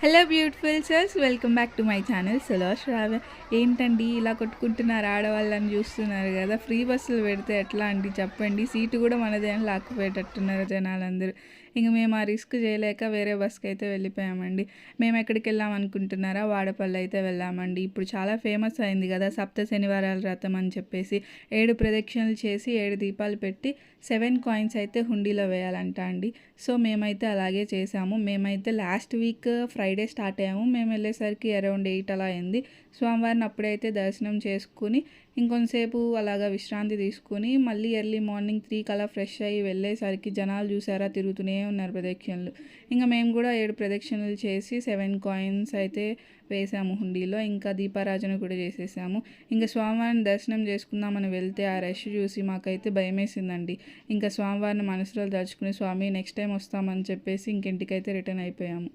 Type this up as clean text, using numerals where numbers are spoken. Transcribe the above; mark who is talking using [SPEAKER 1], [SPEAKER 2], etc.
[SPEAKER 1] Hello beautiful sirs, welcome back to my channel సులోష్ రావే. ఏంటండి ఇలా కొట్టుకుంటున్నారు? ఆడవాళ్ళని చూస్తున్నారు కదా, ఫ్రీ బస్సులు పెడితే ఎట్లా అండి చెప్పండి. సీటు కూడా మనదే అని లాక్కుపోయేటట్టున్నారు జనాలందరూ. ఇంక మేము ఆ రిస్క్ చేయలేక వేరే బస్కి అయితే వెళ్ళిపోయామండి. మేము ఎక్కడికి వెళ్ళాం అనుకుంటున్నారా? వాడపల్లి అయితే వెళ్ళామండి. ఇప్పుడు చాలా ఫేమస్ అయింది కదా సప్త శనివారాల వ్రతం అని చెప్పేసి. 7 ప్రదక్షిణలు చేసి 7 దీపాలు పెట్టి 7 కాయిన్స్ అయితే హుండీలో వేయాలంట అండి. సో మేమైతే అలాగే చేసాము. మేమైతే లాస్ట్ వీక్ ఫ్రైడే స్టార్ట్ అయ్యాము. మేము వెళ్ళేసరికి అరౌండ్ 8 అలా అయింది. స్వామివారిని అప్పుడైతే దర్శనం చేసుకుని ఇంకొంతసేపు అలాగా విశ్రాంతి తీసుకుని మళ్ళీ ఎర్లీ మార్నింగ్ 3 కల్లా ఫ్రెష్ అయ్యి వెళ్ళేసరికి జనాలు చూసారా తిరుగుతూనే ఉన్నారు ప్రదక్షిణలు. ఇంకా మేము కూడా 7 ప్రదక్షిణలు చేసి 7 కాయిన్స్ అయితే వేసాము హుండీలో. ఇంకా దీపారాజన కూడా చేసేసాము. ఇంకా స్వామివారిని దర్శనం చేసుకుందామని వెళ్తే ఆ రష్ చూసి మాకైతే భయమేసిందండి. ఇంకా స్వామివారిని మనసులో తలుచుకుని స్వామి నెక్స్ట్ టైం వస్తామని చెప్పేసి ఇంకింటికైతే రిటర్న్ అయిపోయాము.